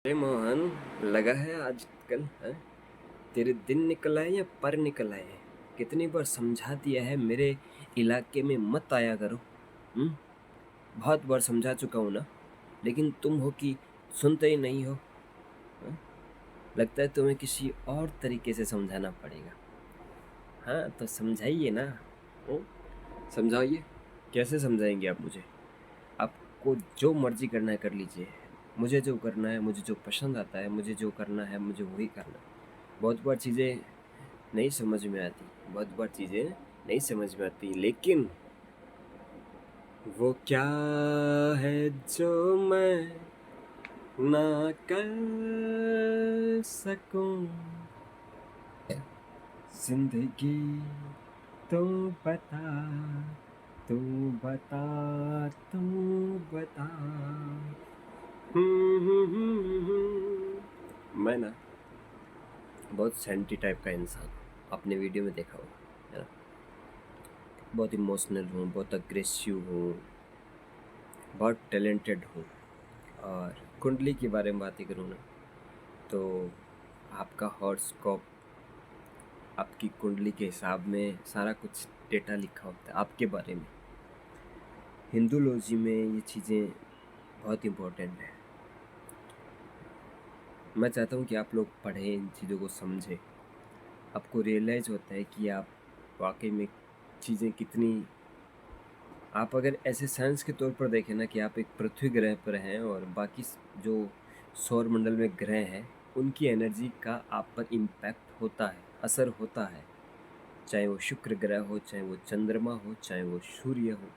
अरे मोहन, लगा है आजकल है तेरे दिन निकल आए या पर निकल आए। कितनी बार समझा दिया है मेरे इलाके में मत आया करो। हम्म। बहुत बार समझा चुका हूँ ना, लेकिन तुम हो कि सुनते ही नहीं हो। हाँ? लगता है तुम्हें किसी और तरीके से समझाना पड़ेगा। हाँ तो समझाइए ना। हम्म? समझाइए। कैसे समझाएंगे आप मुझे? आपको जो मर्जी करना है कर लीजिए। मुझे जो करना है, मुझे जो पसंद आता है, मुझे जो करना है मुझे वही करना है। बहुत बार चीज़ें नहीं समझ में आती, बहुत बार चीज़ें नहीं समझ में आती, लेकिन वो क्या है जो मैं ना कर सकूं। जिंदगी तू बता, तू बता, तू बता। मैं ना बहुत सैंटी टाइप का इंसान हूँ, आपने वीडियो में देखा होगा, है ना। बहुत इमोशनल हूँ, बहुत अग्रेसिव हूँ, बहुत टैलेंटेड हूँ। और कुंडली के बारे में बातें करूँ ना, तो आपका हॉरोस्कोप, आपकी कुंडली के हिसाब में सारा कुछ डेटा लिखा होता है आपके बारे में। हिंदुलॉजी में ये चीज़ें बहुत इम्पोर्टेंट है। मैं चाहता हूँ कि आप लोग पढ़ें, इन चीज़ों को समझें। आपको रियलाइज़ होता है कि आप वाकई में चीज़ें कितनी। आप अगर ऐसे साइंस के तौर पर देखें ना कि आप एक पृथ्वी ग्रह पर हैं और बाकी जो सौर मंडल में ग्रह हैं उनकी एनर्जी का आप पर इम्पैक्ट होता है, असर होता है। चाहे वो शुक्र ग्रह हो, चाहे वो चंद्रमा हो, चाहे वो सूर्य हो,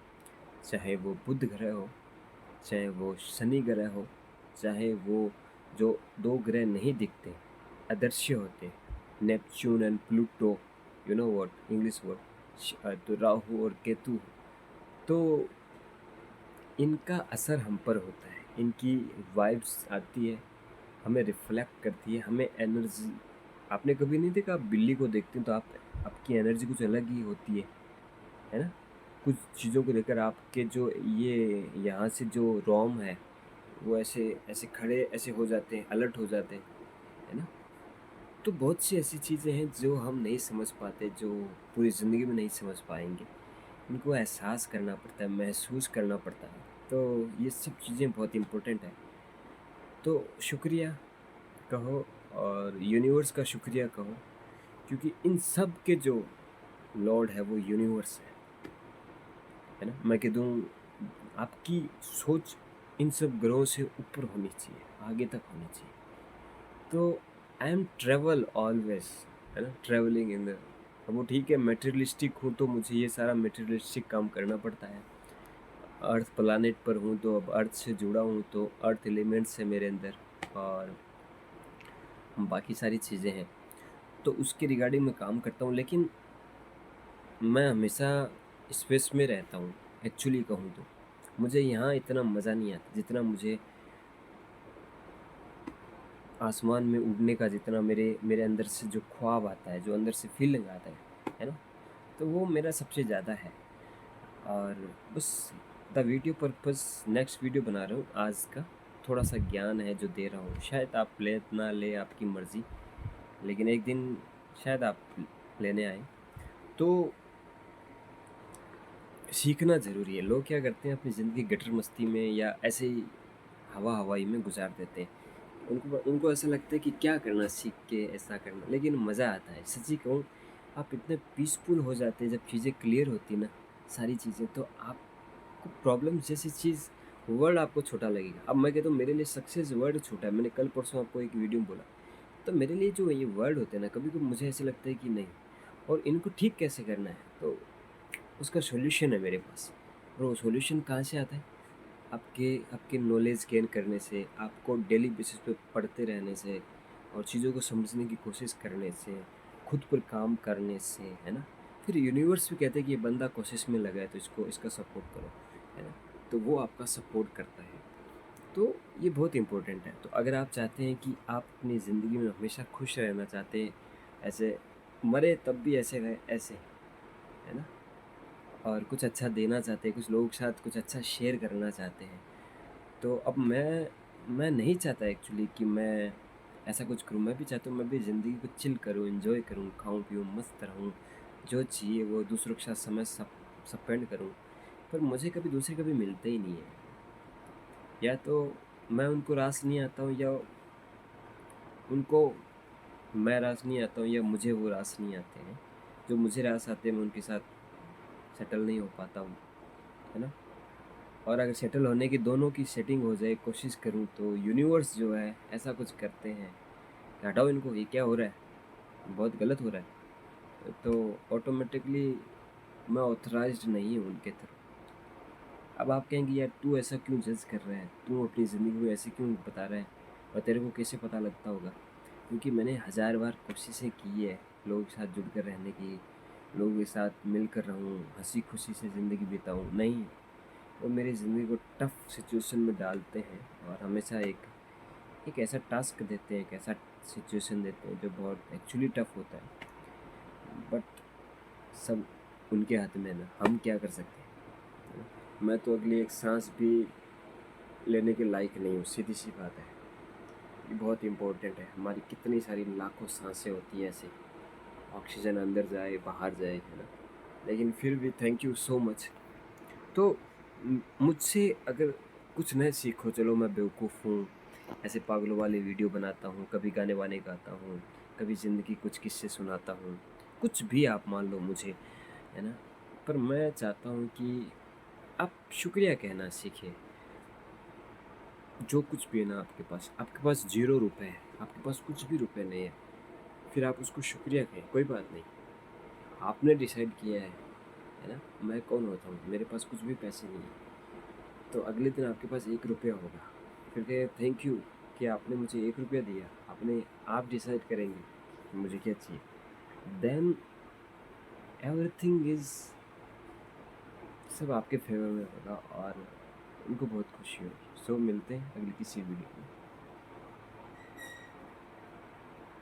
चाहे वो बुध ग्रह हो, चाहे वो शनि ग्रह हो, चाहे वो जो दो ग्रह नहीं दिखते, अदृश्य होते, Neptune and Pluto, you know what English word, तो राहु और केतु। तो इनका असर हम पर होता है, इनकी वाइब्स आती है, हमें रिफ्लेक्ट करती है, हमें एनर्जी। आपने कभी नहीं देखा, आप बिल्ली को देखते हैं तो आपकी एनर्जी कुछ अलग ही होती है ना। कुछ चीज़ों को लेकर आपके जो ये यहाँ से जो रोम है वो ऐसे ऐसे खड़े ऐसे हो जाते हैं, अलर्ट हो जाते हैं, है ना। तो बहुत सी ऐसी चीज़ें हैं जो हम नहीं समझ पाते, जो पूरी ज़िंदगी में नहीं समझ पाएंगे। इनको एहसास करना पड़ता है, महसूस करना पड़ता है। तो ये सब चीज़ें बहुत इम्पोर्टेंट है। तो शुक्रिया कहो और यूनिवर्स का शुक्रिया कहो, क्योंकि इन सब के जो लॉर्ड है वो यूनिवर्स है ना। मैं कह दूँ, आपकी सोच इन सब ग्रहों से ऊपर होनी चाहिए, आगे तक होनी चाहिए। तो आई एम ट्रेवल ऑलवेज, है ना, ट्रेवलिंग इन द। अब वो ठीक है, मेटेरियलिस्टिक हूँ तो मुझे ये सारा मेटेरियलिस्टिक काम करना पड़ता है। अर्थ प्लानेट पर हूँ तो अब अर्थ से जुड़ा हूँ, तो अर्थ एलिमेंट्स है मेरे अंदर, और बाकी सारी चीज़ें हैं, तो उसके रिगार्डिंग मैं काम करता हूँ। लेकिन मैं हमेशा स्पेस में रहता हूँ। एक्चुअली कहूँ तो मुझे यहाँ इतना मज़ा नहीं आता जितना मुझे आसमान में उड़ने का, जितना मेरे मेरे अंदर से जो ख्वाब आता है, जो अंदर से फीलिंग आता है ना, तो वो मेरा सबसे ज़्यादा है। और बस the video purpose next video बना रहा हूँ आज का। थोड़ा सा ज्ञान है जो दे रहा हूँ, शायद आप ले ना ले, आपकी मर्ज़ी, लेकिन एक दिन शायद आप लेने आए। तो सीखना ज़रूरी है। लोग क्या करते हैं, अपनी ज़िंदगी गटर मस्ती में या ऐसे ही हवा हवाई में गुजार देते हैं। उनको उनको ऐसा लगता है कि क्या करना सीख के, ऐसा करना, लेकिन मज़ा आता है। सच्ची कहूँ, आप इतने पीसफुल हो जाते हैं जब चीज़ें क्लियर होती ना, सारी चीज़ें, तो आपको प्रॉब्लम जैसी चीज़, वर्ड आपको छोटा लगेगा। अब मैं कहता हूँ मेरे लिए सक्सेस वर्ड छोटा है। मैंने कल परसों आपको एक वीडियो में बोला, तो मेरे लिए जो ये वर्ड होते हैं ना, कभी कभी मुझे ऐसे लगता है कि नहीं, और इनको ठीक कैसे करना है, तो उसका सॉल्यूशन है मेरे पास। और वो सॉल्यूशन कहाँ से आता है? आपके आपके नॉलेज गेन करने से, आपको डेली बेसिस पे पढ़ते रहने से, और चीज़ों को समझने की कोशिश करने से, खुद पर काम करने से, है ना। फिर यूनिवर्स भी कहते हैं कि ये बंदा कोशिश में लगा है तो इसको इसका सपोर्ट करो, है ना। तो वो आपका सपोर्ट करता है। तो ये बहुत इम्पोर्टेंट है। तो अगर आप चाहते हैं कि आप अपनी ज़िंदगी में हमेशा खुश रहना चाहते हैं, ऐसे मरे तब भी ऐसे रहे, ऐसे, है ना, और कुछ अच्छा देना चाहते हैं, कुछ लोगों के साथ कुछ अच्छा शेयर करना चाहते हैं, तो अब मैं मैं नहीं चाहता एक्चुअली कि मैं ऐसा कुछ करूँ। मैं भी चाहता हूँ मैं भी ज़िंदगी को चिल करूँ, एन्जॉय करूँ, खाऊँ-पीऊँ, मस्त रहूँ। जो चाहिए वो दूसरों के साथ समय स्पेंड करूँ। पर मुझे कभी दूसरे कभी मिलते ही नहीं है। या तो मैं उनको रास नहीं आता हूँ, या उनको मैं रास नहीं आता हूँ, या मुझे वो रास नहीं आते हैं। जो मुझे रास आते हैं मैं उनके साथ सेटल नहीं हो पाता हूँ, है ना? और अगर सेटल होने की दोनों की सेटिंग हो जाए, कोशिश करूँ, तो यूनिवर्स जो है ऐसा कुछ करते हैं कि हटाओ इनको, ये क्या हो रहा है? बहुत गलत हो रहा है। तो ऑटोमेटिकली मैं ऑथराइज्ड नहीं हूँ उनके थ्रू। अब आप कहेंगे यार तू ऐसा क्यों जज कर रहा है? तू अपनी ज़िंदगी को ऐसे क्यों बता रहा है? और तेरे को कैसे पता लगता होगा? क्योंकि मैंने हज़ार बार कोशिशें की है लोगों के साथ जुड़ कर रहने की, लोगों के साथ मिलकर रहूँ, हँसी-खुशी से ज़िंदगी बिताऊँ। नहीं, वो मेरी ज़िंदगी को टफ़ सिचुएशन में डालते हैं, और हमेशा एक एक ऐसा टास्क देते हैं, एक ऐसा सिचुएशन देते हैं जो बहुत एक्चुअली टफ़ होता है। बट सब उनके हाथ में है ना, हम क्या कर सकते हैं? है ना? मैं तो अगली एक साँस भी लेने के लायक नहीं हूँ, सीधी-सी बात है। ये बहुत इम्पोर्टेंट है। हमारी कितनी सारी लाखों साँसें होती हैं ऐसे, ऑक्सीजन अंदर जाए, बाहर जाए, है ना? लेकिन फिर भी थैंक यू सो मच। तो मुझसे अगर कुछ नए सीखो, चलो मैं बेवकूफ़ हूँ, ऐसे पागलों वाली वीडियो बनाता हूँ, कभी गाने-वाने गाता हूँ, कभी ज़िंदगी कुछ किस्से सुनाता हूँ, कुछ भी आप मान लो मुझे, है ना? पर मैं चाहता हूँ कि आप शुक्रिया कहना सीखें। जो कुछ भी है ना आपके पास ₹0 है, आपके पास कुछ भी रुपए नहीं है, फिर आप उसको शुक्रिया कहें, कोई बात नहीं। आपने डिसाइड किया है ना? मैं कौन होता हूँ? मेरे पास कुछ भी पैसे नहीं है। तो अगले दिन आपके पास ₹1 होगा, फिर कहिए थैंक यू कि आपने मुझे ₹1 दिया। आप डिसाइड करेंगे कि मुझे क्या चाहिए। देन एवरीथिंग इज़ सब आपके फ़ेवर में होगा, और उनको बहुत खुशी होगी। सो मिलते हैं अगली किसी वीडियो में।